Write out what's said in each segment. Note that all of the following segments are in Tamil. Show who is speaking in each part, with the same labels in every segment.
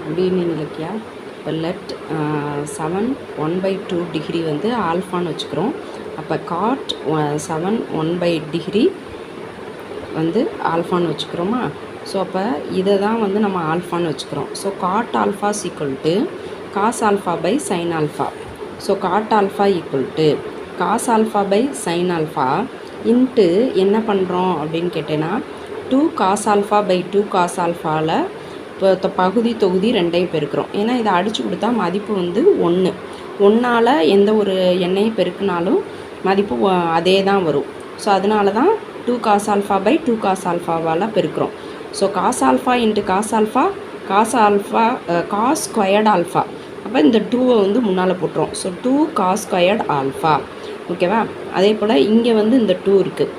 Speaker 1: Good evening Ilakkiya. இப்போ லெட் 7 1/2 டிகிரி வந்து ஆல்ஃபான்னு வச்சுக்கிறோம். அப்போ காட் 7 1/2 வந்து ஆல்ஃபான்னு வச்சுக்கிறோமா. ஸோ அப்போ இதை தான் வந்து நம்ம ஆல்ஃபான்னு வச்சுக்கிறோம். So cot alpha equal to cos alpha by sine alpha. So cot alpha equal to cos alpha by sine alpha into என்ன பண்ணுறோம் அப்படின்னு கேட்டேன்னா 2 காஸ் ஆல்ஃபா பை 2 காஸ் ஆல்ஃபாவில் இப்போ பகுதி தொகுதி ரெண்டையும் பெருக்கிறோம். ஏன்னா இதை அடித்து கொடுத்தா மதிப்பு வந்து 1. 1ஆல் எந்த ஒரு எண்ணையும் பெருக்கினாலும் மதிப்பு அதே தான் வரும். ஸோ அதனால தான் 2 காஸ் ஆல்ஃபா பை 2 காஸ் ஆல்ஃபாவால் பெருக்கிறோம். So cos alpha into cos alpha cos squared alpha. அப்போ இந்த 2வை வந்து முன்னால் போட்டுரும். So 2 cos squared alpha. ஓகேவா. அதே போல் இங்கே வந்து இந்த 2 இருக்குது.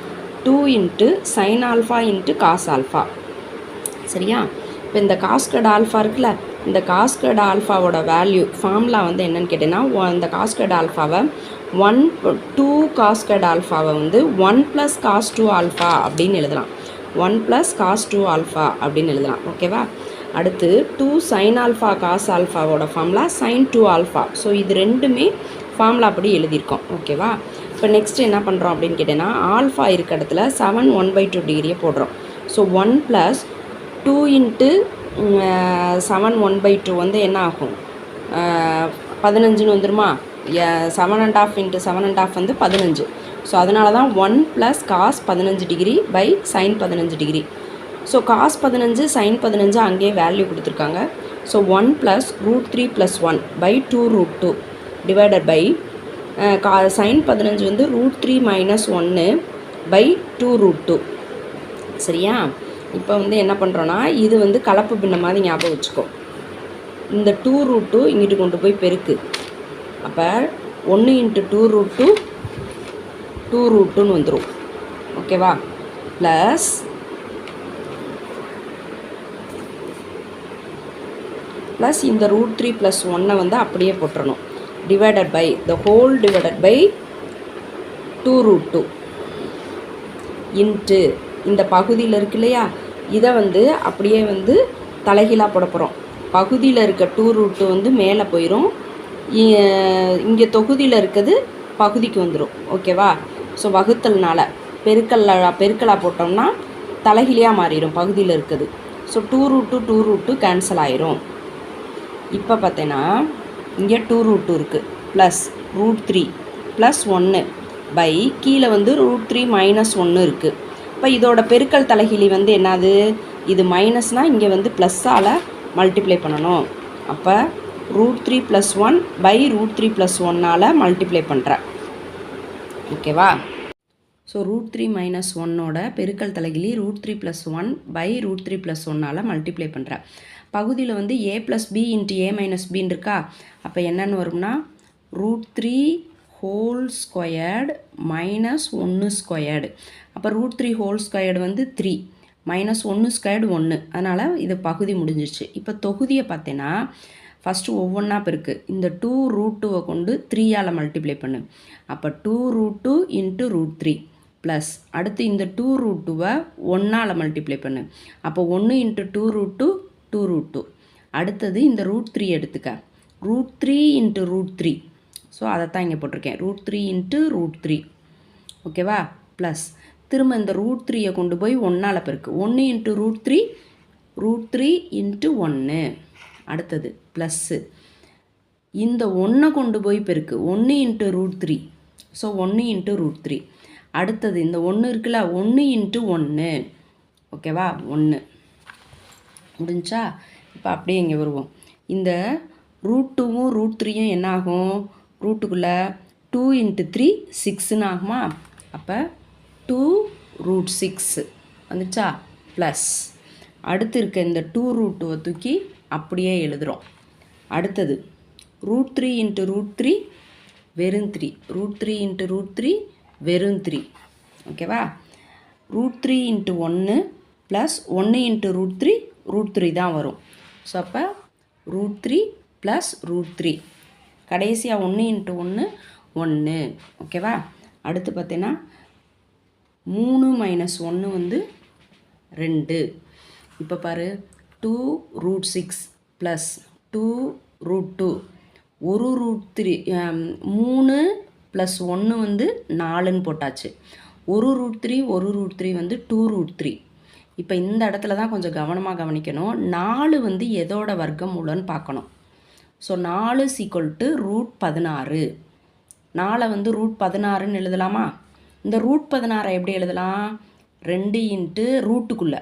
Speaker 1: 2 into sine alpha into cos alpha. சரியா. இப்போ இந்த காஸ்கட் ஆல்ஃபா இருக்குல்ல, இந்த காஸ்கட் ஆல்ஃபாவோட வேல்யூ ஃபார்முலா வந்து என்னென்னு கேட்டிங்கன்னா, இந்த காஸ்கட் ஆல்ஃபாவை 2 காஸ்கட் ஆல்ஃபாவை வந்து 1 + காஸ் 2 ஆல்ஃபா அப்படின்னு எழுதலாம். 1 + காஸ் 2 ஆல்ஃபா அப்படின்னு எழுதலாம். ஓகேவா. அடுத்து 2 சைன் ஆல்ஃபா காஸ் ஆல்ஃபாவோட ஃபார்முலா சைன் 2 ஆல்ஃபா. ஸோ இது ரெண்டுமே ஃபார்முலா அப்படி எழுதியிருக்கோம். ஓகேவா. இப்போ நெக்ஸ்ட் என்ன பண்ணுறோம் அப்படின்னு கேட்டிங்கன்னா, ஆல்ஃபா இருக்க இடத்துல 7 1/2 டிகிரியை போடுறோம். ஸோ 1 + 2 இன்ட்டு 7 1/2 வந்து என்ன ஆகும், 15ன்னு வந்துடுமா. 7 1/2 இன்ட்டு 7 1/2 வந்து 15. ஸோ அதனால தான் 1 + cos 15 degree by sine 15 degree. So cos 15 sine 15 அங்கேயே வேல்யூ கொடுத்துருக்காங்க. So 1 + √3 + 1 by 2√2 divided by sine 15 வந்து √3 - 1 பை 2√2. சரியா. இப்போ வந்து என்ன பண்ணுறோன்னா, இது வந்து கலப்பு பின்ன மாதிரி ஞாபகம் வச்சுக்கோ. இந்த 2√2 இங்கிட்டு கொண்டு போய் பெருக்கு. அப்போ 1 × 2√2 2√2ன்னு வந்துடும். ஓகேவா. ப்ளஸ் இந்த √3 + 1 வந்து அப்படியே போட்டுறணும். Divided by the whole divided by 2√2 into இந்த பகுதியில் இருக்கு இல்லையா, இதை வந்து அப்படியே வந்து தலைகீழாக போட போகிறோம். பகுதியில் இருக்க 2√2 வந்து மேலே போயிடும். இங்கே தொகுதியில் இருக்கிறது பகுதிக்கு வந்துடும். ஓகேவா. ஸோ வகுத்தல்னால பெருக்கலாக போட்டோம்னா தலைகீழியாக மாறிடும் பகுதியில் இருக்குது. ஸோ 2√2 கேன்சல் ஆயிரும். இப்போ பார்த்தீங்கன்னா இங்கே 2√2 இருக்குது ப்ளஸ் √3 + 1 பை கீழே வந்து √3 - 1 இருக்குது. இப்போ இதோட பெருக்கல் தலைகிழி வந்து என்னது, இது மைனஸ்னால் இங்கே வந்து ப்ளஸ்ஸால் மல்டிப்ளை பண்ணணும். அப்போ √3 + 1 பை √3 + 1ஆல் மல்டிப்ளை பண்ணுறேன். ஓகேவா. ஸோ √3 - 1ஓட பெருக்கல் தலைகிழி √3 + 1 பை √3 + 1ஆல் மல்டிப்ளை பண்ணுறேன். பகுதியில் வந்து a + b × a - bன்னு இருக்கா. அப்போ என்னென்னு வரும்னா √3 ஹோல் ஸ்கொயர்டு -1 ஸ்கொயர்டு. அப்போ √3 ஹோல் ஸ்கொயர்டு வந்து 3 -1 ஸ்கொயர்டு 1. அதனால் இது பகுதி முடிஞ்சிச்சு. இப்போ தொகுதியை பார்த்தேன்னா ஃபஸ்ட்டு ஒவ்வொன்றா பெருக்கு. இந்த 2√2வை கொண்டு 3ஆல் மல்டிப்ளை பண்ணு. அப்போ 2√2 × √3 ப்ளஸ் அடுத்து இந்த 2√2வை 1ஆல் மல்டிப்ளை பண்ணு. அப்போ 1 × 2√2 2√2. அடுத்தது இந்த √3 எடுத்துக்க. √3 × √3. ஸோ அதைத்தான் இங்கே போட்டிருக்கேன். √3 × √3. ஓகேவா. ப்ளஸ் திரும்ப இந்த √3யை கொண்டு போய் 1ஆல் பெருக்கு. 1 × √3 √3 × 1. அடுத்தது ப்ளஸ்ஸு இந்த 1 கொண்டு போய் பெருக்கு. 1 × √3. ஸோ 1 × √3. அடுத்தது இந்த 1 இருக்குல்ல, 1 × 1. ஓகேவா. 1 முடிஞ்சா. இப்போ அப்படியே இங்கே வருவோம். இந்த √2வும் √3யும் என்ன ஆகும், ரூட்டுக்குள்ளே 2 × 3 6ன்னு ஆகுமா. அப்போ 2√6 வந்துச்சா. ப்ளஸ் அடுத்து இருக்க இந்த 2√2வை தூக்கி அப்படியே எழுதுகிறோம். அடுத்தது √3 × √3 வெறும் 3. √3 × √3 வெறும் 3. ஓகேவா. √3 × 1 ப்ளஸ் 1 × √3 √3 தான் வரும். ஸோ அப்போ √3 ப்ளஸ் √3 கடைசியாக 1 × 1 1. ஓகேவா. அடுத்து பார்த்தீங்கன்னா 3 - 1 வந்து 2. இப்போ பாரு 2√6 ப்ளஸ் 2√2 ஒரு √3 3 ப்ளஸ் 1 வந்து 4ன்னு போட்டாச்சு. ஒரு √3 வந்து 2√3. இப்போ இந்த இடத்துல தான் கொஞ்சம் கவனமாக கவனிக்கணும். 4 வந்து எதோட வர்க்கமூலம்னு பார்க்கணும். ஸோ 4 √16. 4 வந்து √16ன்னு எழுதலாமா? இந்த √16 எப்படி எழுதலாம்? 2 இன்ட்டு ரூட்டுக்குள்ளே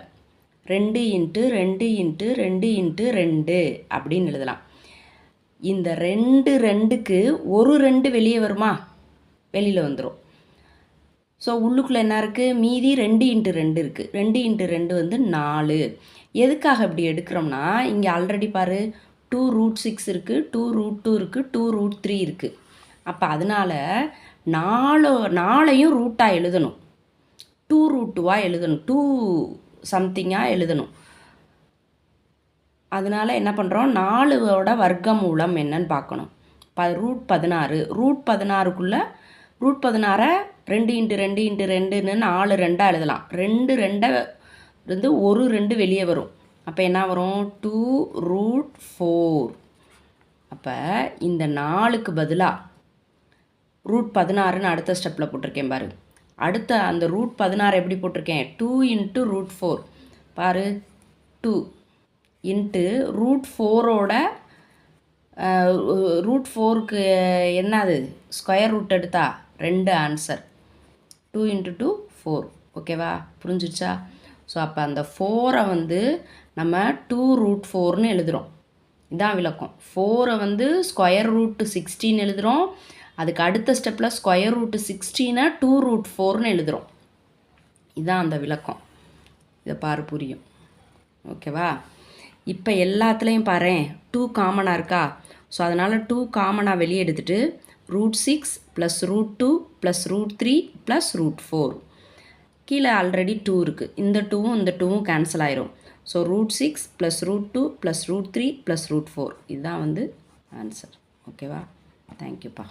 Speaker 1: 2 இன்ட்டு 2 இன்ட்டு 2 இன்ட்டு 2 அப்படின்னு எழுதலாம். இந்த 2க்கு ஒரு 2 வெளியே வருமா? வெளியில் வந்துடும். ஸோ உள்ளுக்குள்ளே என்ன இருக்குது? மீதி 2 இன்ட்டு 2 இருக்குது. 2 இன்ட்டு 2 வந்து 4. எதுக்காக இப்படி எடுக்கிறோம்னா, இங்கே ஆல்ரெடி பாரு 2√6 இருக்குது, 2√2 இருக்குது, 2√3 இருக்குது. அப்போ அதனால் 4ஐயும் ரூட்டாக எழுதணும். 2√2வாக எழுதணும், 2 சம்திங்காக எழுதணும். அதனால் என்ன பண்ணுறோம்? 4ஓட வர்க்கமூலம் என்னன்னு பார்க்கணும். √16 √16க்குள்ளே √16 2 இன்ட்டு 2 இன்ட்டு 2ன்னு 4 2ஆக எழுதலாம். 2 2 இருந்து ஒரு 2 வெளியே வரும். அப்போ என்ன வரும்? 2√4. அப்போ இந்த 4க்கு பதிலாக √16ன்னு அடுத்த ஸ்டெப்பில் போட்டிருக்கேன் பாரு. அடுத்த அந்த √16 எப்படி போட்டிருக்கேன்? 2 இன்ட்டு √4 பாரு. 2 இன்ட்டு √4ஓட √4க்கு என்னது? ஸ்கொயர் ரூட் எடுத்தா 2 ஆன்சர். 2 இன்ட்டு 2 4. ஓகேவா? புரிஞ்சிடுச்சா? ஸோ அப்போ அந்த 4ஐ வந்து நம்ம 2√4ன்னு எழுதுகிறோம். இதான் விளக்கம். 4ஐ வந்து ஸ்கொயர் ரூட் 16 எழுதுகிறோம். அதுக்கு அடுத்த ஸ்டெப்பில் ஸ்கொயர் ரூட் 16ஐ 2√4ன்னு எழுதுகிறோம். இதுதான் அந்த விளக்கம். இதை பாரு, புரியும். ஓகேவா? இப்போ எல்லாத்துலேயும் பாரு 2 காமனாக இருக்கா? ஸோ அதனால் 2 காமனாக வெளியே எடுத்துகிட்டு √6 ப்ளஸ் √2 ப்ளஸ் √3 ப்ளஸ் √4. கீழே ஆல்ரெடி 2 இருக்குது. இந்த 2வும் இந்த 2வும் கேன்சல் ஆயிரும். ஸோ √6 ப்ளஸ் √2 ப்ளஸ் √3 ப்ளஸ் √4 இதுதான் வந்து ஆன்சர். ஓகேவா? தேங்க்யூப்பா.